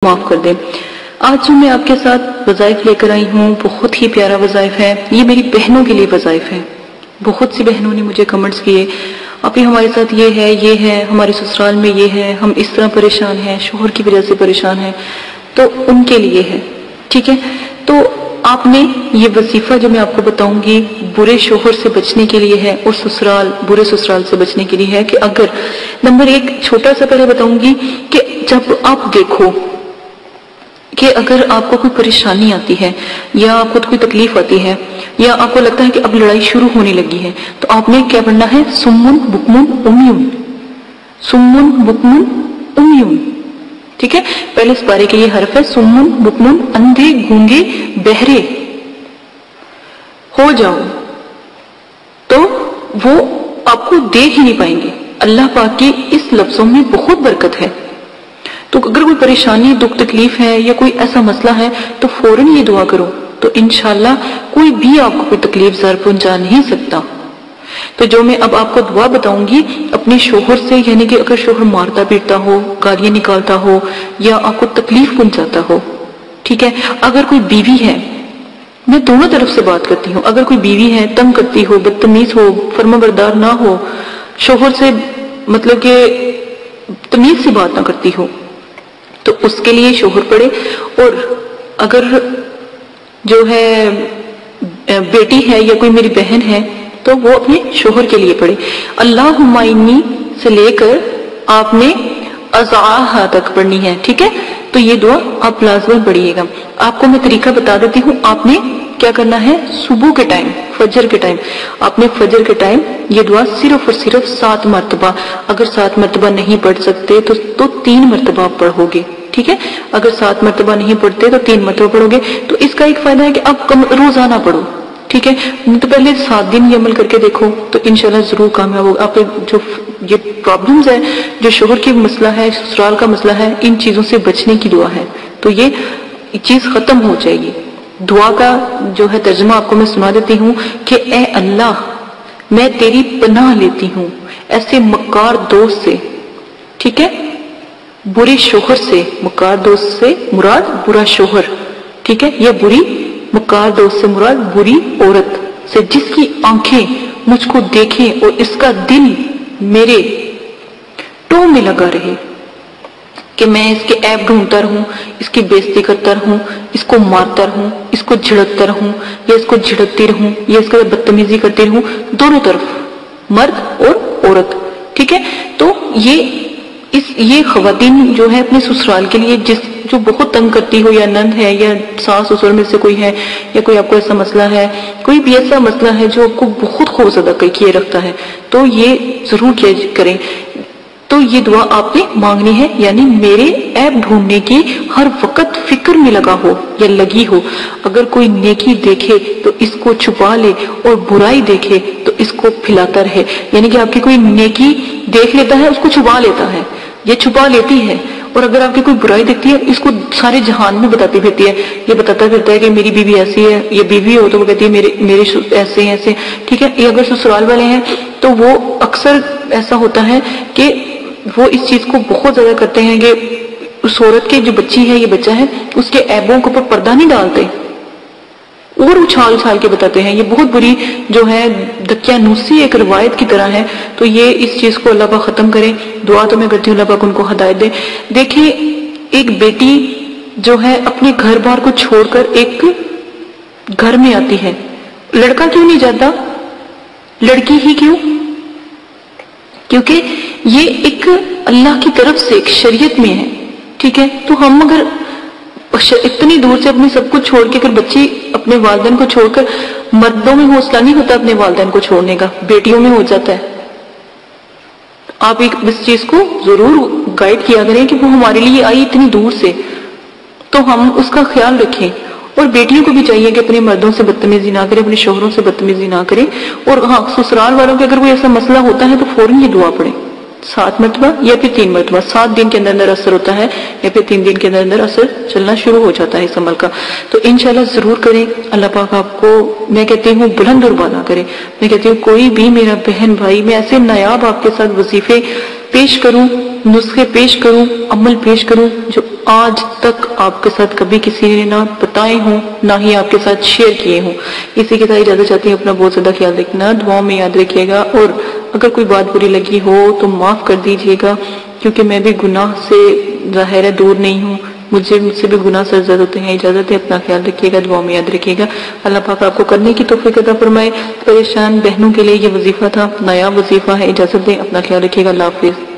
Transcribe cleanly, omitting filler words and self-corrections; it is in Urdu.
معاف کر دیں۔ آج جو میں آپ کے ساتھ وظائف لے کر آئی ہوں بہت ہی پیارا وظائف ہے۔ یہ میری بہنوں کے لیے وظائف ہے۔ بہت سی بہنوں نے مجھے کمنٹس کیے، ابھی ہمارے ساتھ یہ ہے، ہمارے سسرال میں یہ ہے، ہم اس طرح پریشان ہیں، شوہر کی وجہ سے پریشان ہیں، تو ان کے لیے ہے، ٹھیک ہے۔ تو آپ نے یہ وظیفہ جو میں آپ کو بتاؤں گی برے شوہر سے بچنے کے لیے ہے، اور برے سسرال سے بچنے کے لیے ہے کہ اگر نمبر 1 چھوٹا سا پہلے بتاؤں گی کہ جب آپ دیکھو کہ اگر آپ کو کوئی پریشانی آتی ہے یا آپ کو کوئی تکلیف آتی ہے یا آپ کو لگتا ہے کہ اب لڑائی شروع ہونے لگی ہے، تو آپ نے کیا پڑھنا ہے؟ سمن بکمن امیون، سمن بکمن امیون، ٹھیک ہے۔ پہلے اس پارے کے یہ حرف ہے سمن بکمن، اندھے گونگے بہرے ہو جاؤ تو وہ آپ کو دیکھ ہی نہیں پائیں گے۔ اللہ پاک کی اس لفظوں میں بہت برکت ہے۔ تو اگر کوئی پریشانی، دکھ، تکلیف ہے یا کوئی ایسا مسئلہ ہے تو فوراً یہ دعا کرو، تو انشاءاللہ کوئی بھی آپ کو کوئی تکلیف زار پہنچا نہیں سکتا۔ تو جو میں اب آپ کو دعا بتاؤں گی اپنے شوہر سے، یعنی کہ اگر شوہر مارتا پیٹتا ہو، گالیاں نکالتا ہو یا آپ کو تکلیف پہنچاتا ہو، ٹھیک ہے۔ اگر کوئی بیوی ہے، میں دونوں طرف سے بات کرتی ہوں، اگر کوئی بیوی ہے تنگ کرتی ہو، بدتمیز ہو، فرما بردار نہ ہو، شوہر سے مطلب کہ تمیز سے بات نہ کرتی ہو، تو اس کے لیے شوہر پڑھے۔ اور اگر جو ہے بیٹی ہے یا کوئی میری بہن ہے تو وہ اپنے شوہر کے لیے پڑھے۔ اللہم انی سے لے کر آپ نے ازعاہا تک پڑھنی ہے، ٹھیک ہے۔ تو یہ دعا آپ لازماً پڑھیے گا۔ آپ کو میں طریقہ بتا دیتی ہوں۔ آپ نے کیا کرنا ہے؟ صبح کے ٹائم، فجر کے ٹائم، آپ نے فجر کے ٹائم یہ دعا صرف اور صرف 7 مرتبہ، اگر 7 مرتبہ نہیں پڑھ سکتے تو 3 مرتبہ آپ پڑھو گے، ٹھیک ہے۔ اگر 7 مرتبہ نہیں پڑھتے تو 3 مرتبہ پڑھو گے۔ تو اس کا ایک فائدہ ہے کہ آپ روزانہ پڑھو، ٹھیک ہے۔ تو پہلے 7 دن یہ عمل کر کے دیکھو تو انشاءاللہ ضرور کامیاب ہوگا۔ آپ جو یہ پرابلمز ہے، جو شوہر کی مسئلہ ہے، سسرال کا مسئلہ ہے، ان چیزوں سے بچنے کی دعا ہے، تو یہ چیز ختم ہو جائے گی۔ دعا کا جو ہے ترجمہ آپ کو میں سنا دیتی ہوں کہ اے اللہ، میں تیری پناہ لیتی ہوں ایسے مکار دوست سے، ٹھیک ہے، برے شوہر سے۔ مکار دوست سے مراد برا شوہر، ٹھیک ہے، یا بری مکار دوست سے مراد بری عورت سے، جس کی آنکھیں مجھ کو دیکھیں اور اس کا دل میرے ٹو میں لگا رہے، کہ میں اس کے عیب ڈھونڈتا رہوں، اس کی بےزتی کرتا رہوں، اس کو مارتا رہوں، اس کو جھڑکتا رہوں یا اس کو جھڑکتی رہوں یا اس کا بدتمیزی کرتی رہوں، دونوں طرف، مرد اور عورت، ٹھیک ہے۔ تو یہ خواتین جو ہے اپنے سسرال کے لیے جو بہت تنگ کرتی ہو، یا نند ہے یا ساس سسر میں سے کوئی ہے، یا کوئی آپ کو ایسا مسئلہ ہے، کوئی بھی ایسا مسئلہ ہے جو آپ کو بہت خوفزدہ کیے رکھتا ہے، تو یہ ضرور کیا کریں۔ تو یہ دعا آپ نے مانگنی ہے، یعنی میرے عیب ڈھونڈنے کی ہر وقت فکر میں لگا ہو یا لگی ہو۔ اگر کوئی نیکی دیکھے تو اس کو چھپا لے، اور برائی دیکھے تو اس کو پھیلاتا رہے، یعنی کہ آپ کی کوئی نیکی دیکھ لیتا ہے، اس کو چھپا لیتا ہے یا چھپا لیتی ہے، اور اگر آپ کی کوئی برائی دیکھتی ہے اس کو سارے جہان میں بتاتی پھرتی ہے، یہ بتاتا پھرتا ہے کہ میری بیوی ایسی ہے، یہ بیوی ہو تو وہ کہتی ہے میرے ایسے ہیں ایسے، ٹھیک ہے۔ یہ اگر سسرال والے ہیں تو وہ اکثر ایسا ہوتا ہے کہ وہ اس چیز کو بہت زیادہ کرتے ہیں کہ اس عورت کے جو بچی ہے، یہ بچہ ہے، اس کے عیبوں کے اوپر پردہ نہیں ڈالتے اور اچھال اچھال کے بتاتے ہیں۔ یہ بہت بری جو ہے دقیانوسی ایک روایت کی طرح ہے، تو یہ اس چیز کو اللہ پاک ختم کرے۔ دعا تو میں کرتی ہوں اللہ پاک ان کو ہدایت دے۔ دیکھیں، ایک بیٹی جو ہے اپنے گھر بار کو چھوڑ کر ایک گھر میں آتی ہے، لڑکا کیوں نہیں جاتا؟ لڑکی ہی کیوں؟ کیونکہ یہ ایک اللہ کی طرف سے ایک شریعت میں ہے، ٹھیک ہے۔ تو ہم اگر اتنی دور سے اپنی سب کچھ چھوڑ کے، اگر بچی اپنے والدین کو چھوڑ کر، مردوں میں حوصلہ نہیں ہوتا اپنے والدین کو چھوڑنے کا، بیٹیوں میں ہو جاتا ہے۔ آپ اس چیز کو ضرور گائیڈ کیا کریں کہ وہ ہمارے لیے آئی اتنی دور سے، تو ہم اس کا خیال رکھیں۔ اور بیٹیوں کو بھی چاہیے کہ اپنے مردوں سے بدتمیزی نہ کریں، اپنے شوہروں سے بدتمیزی نہ کریں۔ اور ہاں، سسرال والوں کے اگر کوئی ایسا مسئلہ ہوتا ہے تو فوراً یہ دعا پڑھیں، 7 مرتبہ یا پھر 3 مرتبہ۔ 7 دن کے اندر اثر ہوتا ہے یا پھر 3 دن کے اندر اثر چلنا شروع ہو جاتا ہے اس عمل کا۔ تو انشاءاللہ ضرور کریں۔ اللہ پاک آپ کو، میں کہتی ہوں، بلند اور بالا کرے۔ میں کہتی ہوں کوئی بھی میرا بہن بھائی، میں ایسے نایاب آپ کے ساتھ وظیفے پیش کروں نسخے پیش کروں، عمل پیش کروں جو آج تک آپ کے ساتھ کبھی کسی نے نہ بتائے ہوں، نہ ہی آپ کے ساتھ شیئر کیے ہوں۔ اسی کے ساتھ اجازت چاہتی ہوں، اپنا بہت زیادہ خیال رکھنا، دعاؤں میں یاد رکھیے گا، اور اگر کوئی بات بری لگی ہو تو معاف کر دیجیے گا، کیونکہ میں بھی گناہ سے ظاہر ہے دور نہیں ہوں، مجھ سے بھی گناہ سرزد ہوتے ہیں۔ اجازت ہے، اپنا خیال رکھیے گا، دعاؤں میں یاد رکھیے گا۔ اللہ پاک آپ کو کرنے کی توفیق عطا فرمائے۔ پریشان بہنوں کے لیے یہ وظیفہ تھا، نیا وظیفہ ہے۔ اجازت دیں، اپنا خیال رکھیے گا۔ اللہ حافظ۔